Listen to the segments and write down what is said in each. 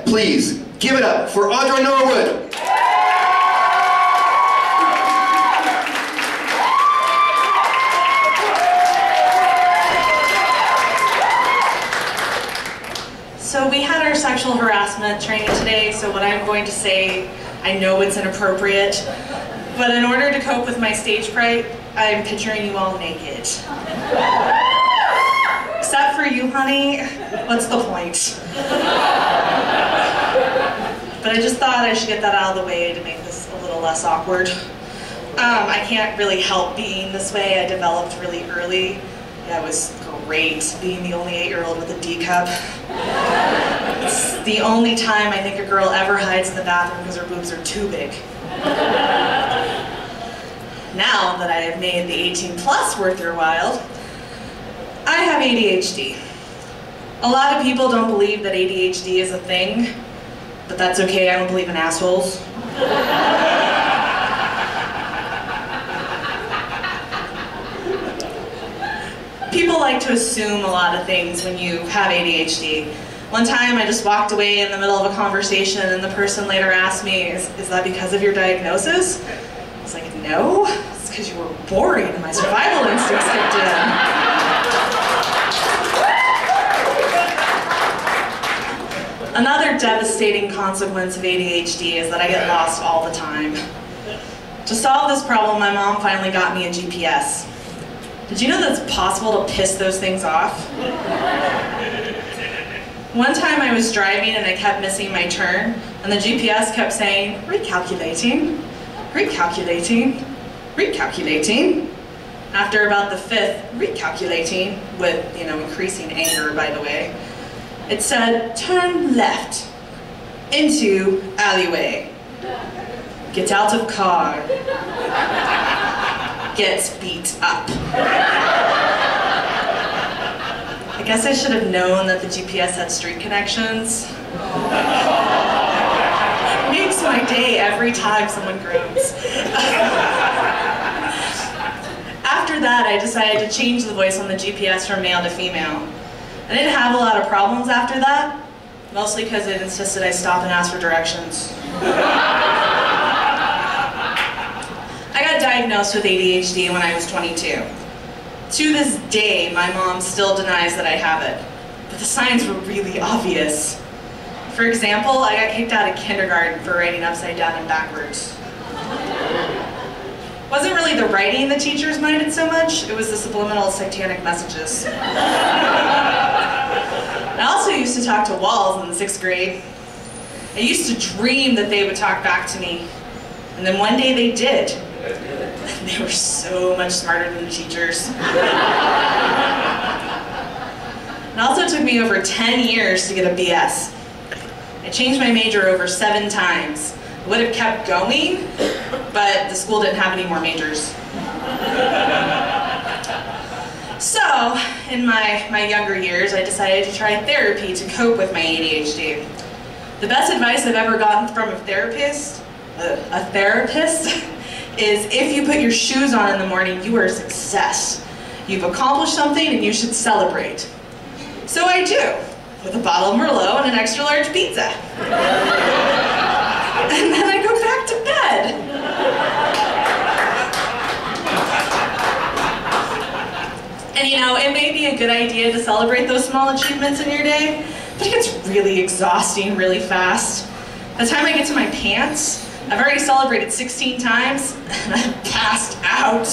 Please, give it up for Audra Norwood. So we had our sexual harassment training today, so what I'm going to say, I know it's inappropriate, but in order to cope with my stage fright, I'm picturing you all naked. Except for you, honey, what's the point? But I just thought I should get that out of the way to make this a little less awkward. I can't really help being this way. I developed really early. Yeah, it was great being the only 8-year-old with a D cup. It's the only time I think a girl ever hides in the bathroom because her boobs are too big. Now that I have made the 18+ worth your while, I have ADHD. A lot of people don't believe that ADHD is a thing, but that's okay, I don't believe in assholes. People like to assume a lot of things when you have ADHD. One time I just walked away in the middle of a conversation and the person later asked me, is that because of your diagnosis? I was like, no, it's because you were boring and my survival instincts kicked in. Another devastating consequence of ADHD is that I get lost all the time. To solve this problem, my mom finally got me a GPS. Did you know that it's possible to piss those things off? One time I was driving and I kept missing my turn, and the GPS kept saying, recalculating, recalculating, recalculating. After about the 5th recalculating, with, increasing anger, by the way, it said, turn left into alleyway. Get out of car. Gets beat up. I guess I should have known that the GPS had street connections. It makes my day every time someone groans. After that, I decided to change the voice on the GPS from male to female. I didn't have a lot of problems after that, mostly because it insisted I stop and ask for directions. I got diagnosed with ADHD when I was 22. To this day, my mom still denies that I have it, but the signs were really obvious. For example, I got kicked out of kindergarten for writing upside down and backwards. It wasn't really the writing the teachers minded so much, it was the subliminal satanic messages. I also used to talk to walls in the 6th grade. I used to dream that they would talk back to me, and then one day they did. They were so much smarter than the teachers. It also took me over 10 years to get a BS. I changed my major over 7 times. I would have kept going, but the school didn't have any more majors. So, in my younger years, I decided to try therapy to cope with my ADHD. The best advice I've ever gotten from a therapist is if you put your shoes on in the morning, you are a success. You've accomplished something and you should celebrate. So I do, with a bottle of Merlot and an extra large pizza. And then I go back to bed. And it may be a good idea to celebrate those small achievements in your day, but it gets really exhausting really fast. By the time I get to my pants, I've already celebrated 16 times, and I'm passed out.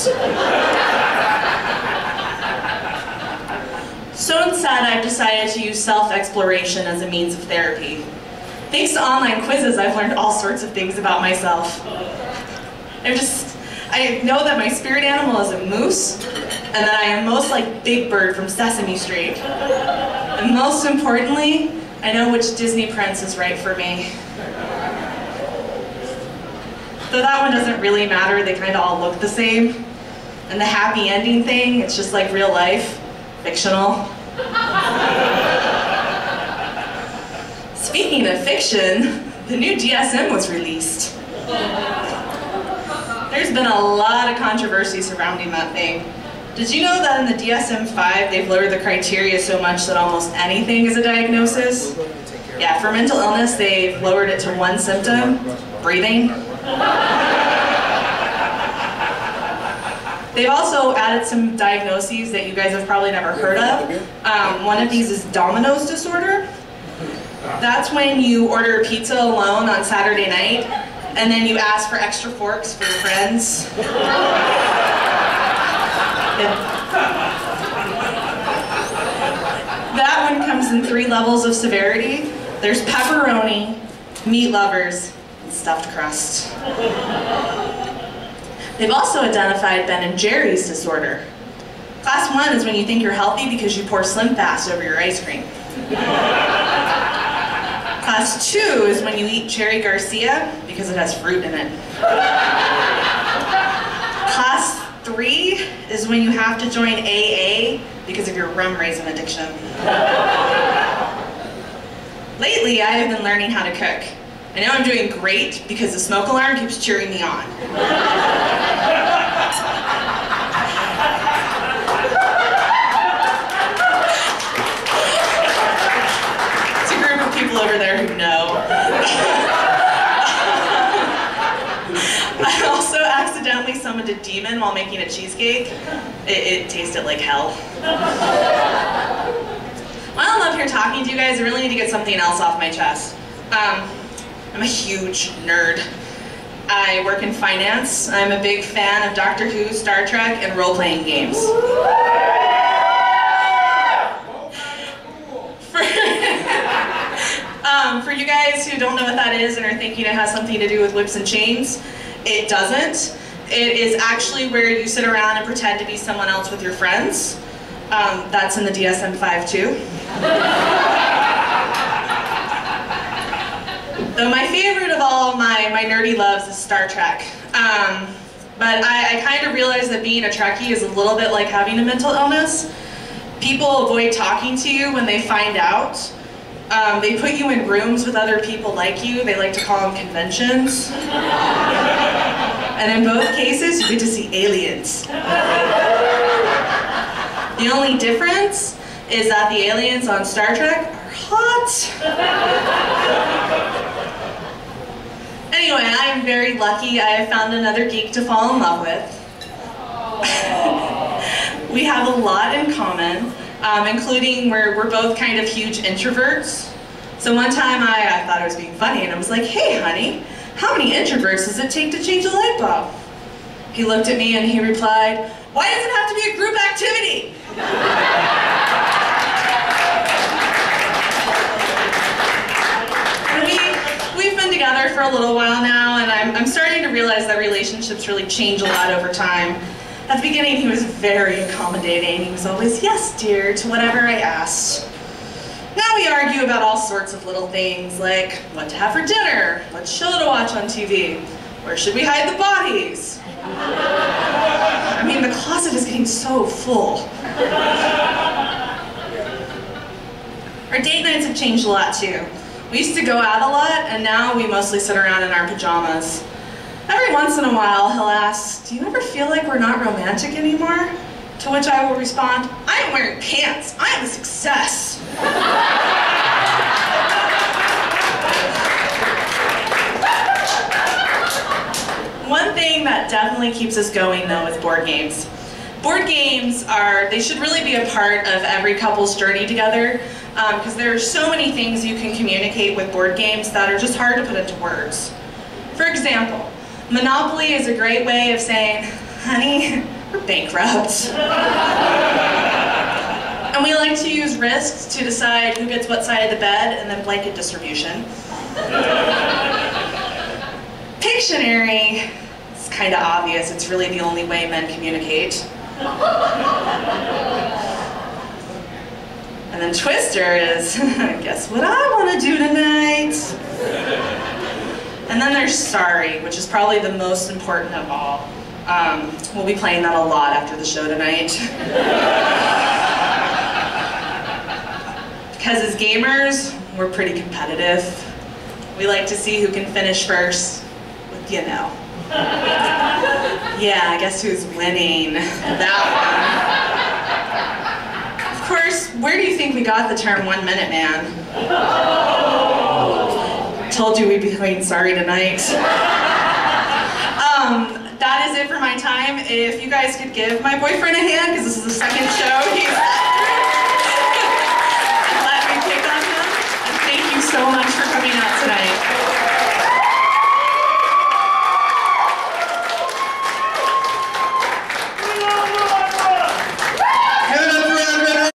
So instead, I've decided to use self-exploration as a means of therapy. Thanks to online quizzes, I've learned all sorts of things about myself. I know that my spirit animal is a moose, and that I am most like Big Bird from Sesame Street. And most importantly, I know which Disney prince is right for me. Though that one doesn't really matter, they kind of all look the same. And the happy ending thing, it's just like real life, fictional. Speaking of fiction, the new DSM was released. There's been a lot of controversy surrounding that thing. Did you know that in the DSM-5 they've lowered the criteria so much that almost anything is a diagnosis? Yeah, for mental illness, they've lowered it to one symptom, breathing. They've also added some diagnoses that you guys have probably never heard of. One of these is Domino's disorder. That's when you order pizza alone on Saturday night, and then you ask for extra forks for your friends. That one comes in 3 levels of severity. There's pepperoni, meat lovers, and stuffed crust. They've also identified Ben and Jerry's disorder. Class 1 is when you think you're healthy because you pour Slim Fast over your ice cream. Class 2 is when you eat Cherry Garcia because it has fruit in it. Class 3 is when you have to join AA because of your rum raisin addiction. Lately, I have been learning how to cook. I know I'm doing great because the smoke alarm keeps cheering me on. It's a group of people over there who know. I also accidentally summoned a demon while making a cheesecake. It tasted like hell. While I'm up here talking to you guys, I really need to get something else off my chest. I'm a huge nerd. I work in finance. I'm a big fan of Doctor Who, Star Trek, and role-playing games. For you guys who don't know what that is and are thinking it has something to do with whips and chains, it doesn't. It is actually where you sit around and pretend to be someone else with your friends. That's in the DSM-5 too. Though my favorite of all my nerdy loves is Star Trek. But I kind of realized that being a Trekkie is a little bit like having a mental illness. People avoid talking to you when they find out. They put you in rooms with other people like you. They like to call them conventions. And in both cases, you get to see aliens. The only difference is that the aliens on Star Trek are hot. Anyway, I am very lucky. I have found another geek to fall in love with. We have a lot in common, including we're both kind of huge introverts. So one time I thought I was being funny and I was like, "Hey honey, how many introverts does it take to change a light bulb?" He looked at me and he replied, "Why does it have to be a group activity?" We've been together for a little while now, and I'm starting to realize that relationships really change a lot over time. At the beginning, he was very accommodating. He was always, "Yes, dear," to whatever I asked. Now we argue about all sorts of little things, like what to have for dinner, what show to watch on TV, where should we hide the bodies? I mean, the closet is getting so full. Our date nights have changed a lot too. We used to go out a lot, and now we mostly sit around in our pajamas. Every once in a while, he'll ask, "Do you ever feel like we're not romantic anymore?" To which I will respond, "I am wearing pants. I am a success." One thing that definitely keeps us going, though, is board games. Board games they should really be a part of every couple's journey together, because there are so many things you can communicate with board games that are just hard to put into words. For example, Monopoly is a great way of saying, "Honey, we're bankrupt." And we like to use risks to decide who gets what side of the bed, and then blanket distribution. Pictionary, it's kind of obvious. It's really the only way men communicate. And then Twister is, "Guess what I want to do tonight?" And then there's Sorry, which is probably the most important of all. We'll be playing that a lot after the show tonight. Because as gamers, we're pretty competitive. We like to see who can finish first with, you know. Yeah, guess who's winning? That one. Of course, Where do you think we got the term 1 minute man? Told you we'd be playing Sorry tonight. That is it for my time. If you guys could give my boyfriend a hand, because this is the second show he's